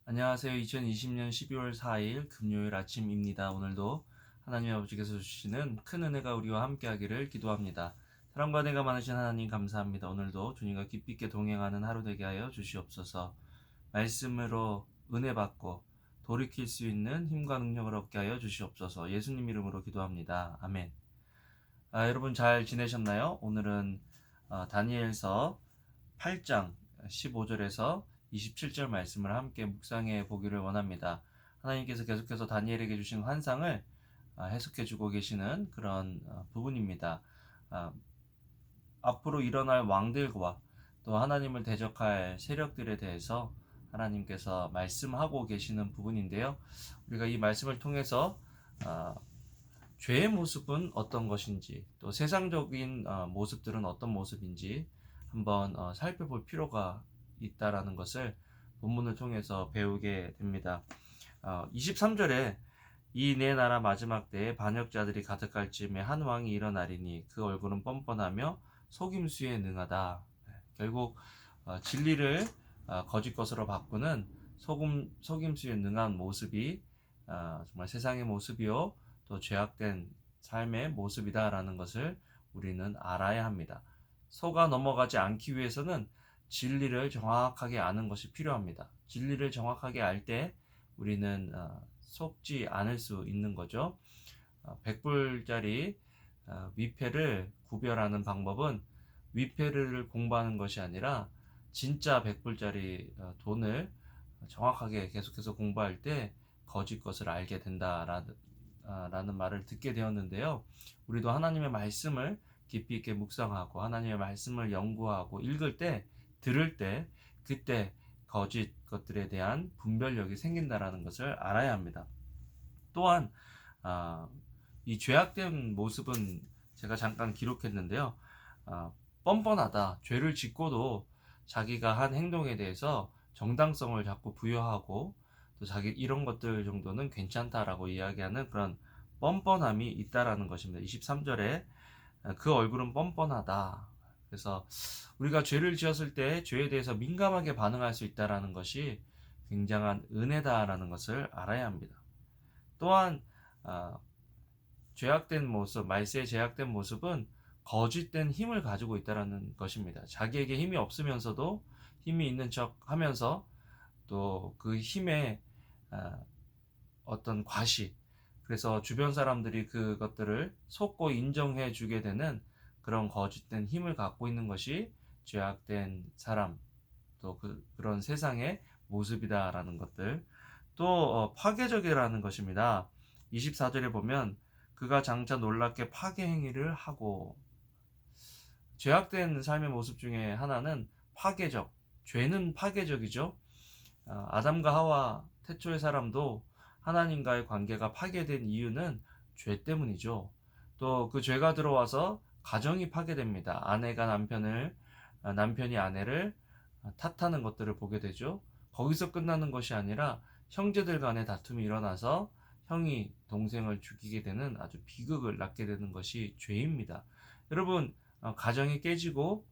안녕하세요. 2020년 12월 4일 금요일 아침입니다. 오늘도 하나님 아버지께서 주시는 큰 은혜가 우리와 함께하기를 기도합니다. 사랑과 은혜가 많으신 하나님 감사합니다. 오늘도 주님과 깊이 있게 동행하는 하루 되게 하여 주시옵소서. 말씀으로 은혜 받고 돌이킬 수 있는 힘과 능력을 얻게 하여 주시옵소서. 예수님 이름으로 기도합니다. 아멘. 여러분 잘 지내셨나요? 오늘은 다니엘서 8장 15절에서 27절 말씀을 함께 묵상해 보기를 원합니다. 하나님께서 계속해서 다니엘에게 주신 환상을 해석해 주고 계시는 그런 부분입니다. 앞으로 일어날 왕들과 또 하나님을 대적할 세력들에 대해서 하나님께서 말씀하고 계시는 부분인데요. 우리가 이 말씀을 통해서 죄의 모습은 어떤 것인지, 또 세상적인 모습들은 어떤 모습인지 한번 살펴볼 필요가 있다라는 것을 본문을 통해서 배우게 됩니다. 23절에 이 내 나라 마지막 때에 반역자들이 가득할 즈음에 한 왕이 일어나리니 그 얼굴은 뻔뻔하며 속임수에 능하다. 결국 진리를 거짓 것으로 바꾸는 속임수에 능한 모습이 정말 세상의 모습이요 또 죄악된 삶의 모습이다라는 것을 우리는 알아야 합니다. 속아 넘어가지 않기 위해서는 진리를 정확하게 아는 것이 필요합니다. 진리를 정확하게 알 때 우리는 속지 않을 수 있는 거죠. 100불짜리 위패를 구별하는 방법은 위패를 공부하는 것이 아니라 진짜 100불짜리 돈을 정확하게 계속해서 공부할 때 거짓 것을 알게 된다라는 말을 듣게 되었는데요. 우리도 하나님의 말씀을 깊이 있게 묵상하고 하나님의 말씀을 연구하고 읽을 때, 들을 때, 그때 거짓 것들에 대한 분별력이 생긴다라는 것을 알아야 합니다. 또한 이 죄악된 모습은 제가 잠깐 기록했는데요. 뻔뻔하다. 죄를 짓고도 자기가 한 행동에 대해서 정당성을 자꾸 부여하고 또 자기 이런 것들 정도는 괜찮다라고 이야기하는 그런 뻔뻔함이 있다라는 것입니다. 23절에 그 얼굴은 뻔뻔하다. 그래서 우리가 죄를 지었을 때 죄에 대해서 민감하게 반응할 수 있다라는 것이 굉장한 은혜다라는 것을 알아야 합니다. 또한 죄악된 모습, 말세의 죄악된 모습은 거짓된 힘을 가지고 있다라는 것입니다. 자기에게 힘이 없으면서도 힘이 있는 척 하면서 또 그 힘에 어떤 과시, 그래서 주변 사람들이 그것들을 속고 인정해 주게 되는 그런 거짓된 힘을 갖고 있는 것이 죄악된 사람, 또 그런 세상의 모습이다라는 것들. 또 파괴적이라는 것입니다. 24절에 보면 그가 장차 놀랍게 파괴 행위를 하고, 죄악된 삶의 모습 중에 하나는 파괴적, 죄는 파괴적이죠. 아담과 하와 태초의 사람도 하나님과의 관계가 파괴된 이유는 죄 때문이죠. 또 그 죄가 들어와서 가정이 파괴됩니다. 아내가 남편이 아내를 탓하는 것들을 보게 되죠. 거기서 끝나는 것이 아니라 형제들 간의 다툼이 일어나서 형이 동생을 죽이게 되는 아주 비극을 낳게 되는 것이 죄입니다. 여러분, 가정이 깨지고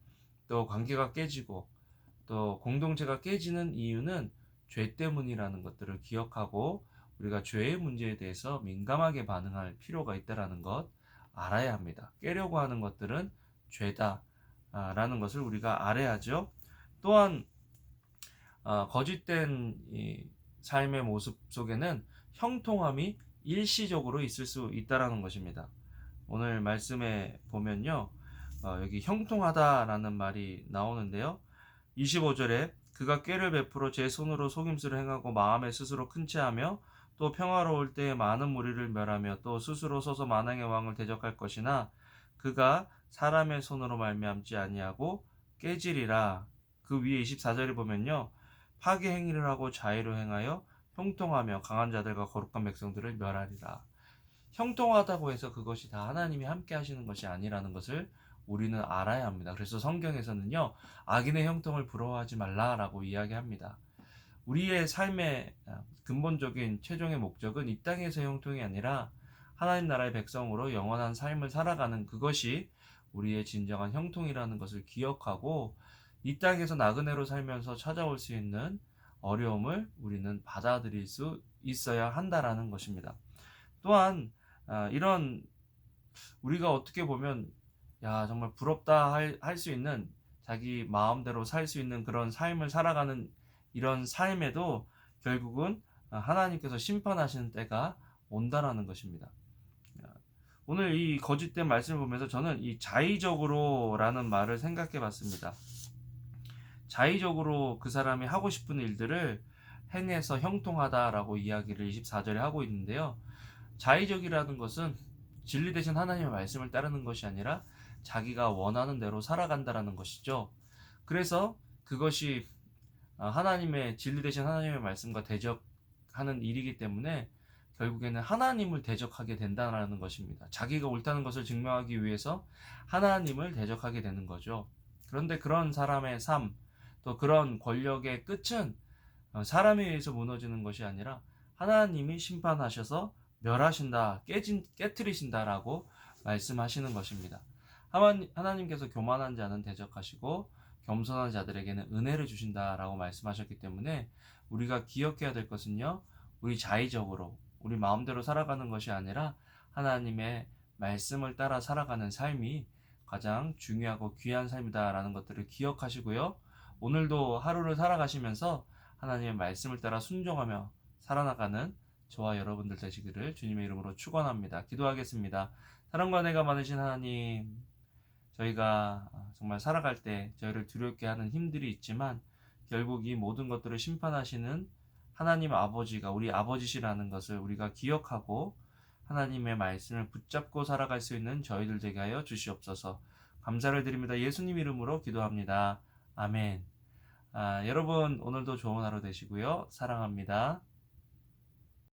또 관계가 깨지고 또 공동체가 깨지는 이유는 죄 때문이라는 것들을 기억하고 우리가 죄의 문제에 대해서 민감하게 반응할 필요가 있다는 것 알아야 합니다. 깨려고 하는 것들은 죄다라는 것을 우리가 알아야죠. 또한 거짓된 이 삶의 모습 속에는 형통함이 일시적으로 있을 수 있다는 것입니다. 오늘 말씀에 보면요, 여기 형통하다라는 말이 나오는데요. 25절에 그가 꾀를 베풀어 제 손으로 속임수를 행하고 마음에 스스로 큰 채하며 또 평화로울 때에 많은 무리를 멸하며 또 스스로 서서 만왕의 왕을 대적할 것이나 그가 사람의 손으로 말미암지 아니하고 깨지리라. 그 위에 24절에 보면요, 파괴 행위를 하고 자의로 행하여 형통하며 강한 자들과 거룩한 백성들을 멸하리라. 형통하다고 해서 그것이 다 하나님이 함께 하시는 것이 아니라는 것을 우리는 알아야 합니다. 그래서 성경에서는요, 악인의 형통을 부러워하지 말라라고 이야기합니다. 우리의 삶의 근본적인 최종의 목적은 이 땅에서 형통이 아니라 하나님 나라의 백성으로 영원한 삶을 살아가는 그것이 우리의 진정한 형통이라는 것을 기억하고 이 땅에서 나그네로 살면서 찾아올 수 있는 어려움을 우리는 받아들일 수 있어야 한다라는 것입니다. 또한 이런 우리가 어떻게 보면 야 정말 부럽다 할 수 있는 자기 마음대로 살 수 있는 그런 삶을 살아가는 이런 삶에도 결국은 하나님께서 심판하시는 때가 온다라는 것입니다. 오늘 이 거짓된 말씀을 보면서 저는 이 자의적으로라는 말을 생각해 봤습니다. 자의적으로 그 사람이 하고 싶은 일들을 행해서 형통하다라고 이야기를 24절에 하고 있는데요. 자의적이라는 것은 진리 대신 하나님의 말씀을 따르는 것이 아니라 자기가 원하는 대로 살아간다라는 것이죠. 그래서 그것이 하나님의 진리 대신 하나님의 말씀과 대적하는 일이기 때문에 결국에는 하나님을 대적하게 된다는 것입니다. 자기가 옳다는 것을 증명하기 위해서 하나님을 대적하게 되는 거죠. 그런데 그런 사람의 삶, 또 그런 권력의 끝은 사람에 의해서 무너지는 것이 아니라 하나님이 심판하셔서 멸하신다, 깨트리신다라고 말씀하시는 것입니다. 하나님께서 교만한 자는 대적하시고 겸손한 자들에게는 은혜를 주신다라고 말씀하셨기 때문에 우리가 기억해야 될 것은요, 우리 자의적으로 우리 마음대로 살아가는 것이 아니라 하나님의 말씀을 따라 살아가는 삶이 가장 중요하고 귀한 삶이다라는 것들을 기억하시고요. 오늘도 하루를 살아가시면서 하나님의 말씀을 따라 순종하며 살아나가는 저와 여러분들 되시기를 주님의 이름으로 축원합니다. 기도하겠습니다. 사랑과 은혜가 많으신 하나님, 저희가 정말 살아갈 때 저희를 두렵게 하는 힘들이 있지만 결국 이 모든 것들을 심판하시는 하나님 아버지가 우리 아버지시라는 것을 우리가 기억하고 하나님의 말씀을 붙잡고 살아갈 수 있는 저희들 되게 하여 주시옵소서. 감사를 드립니다. 예수님 이름으로 기도합니다. 아멘. 여러분 오늘도 좋은 하루 되시고요. 사랑합니다.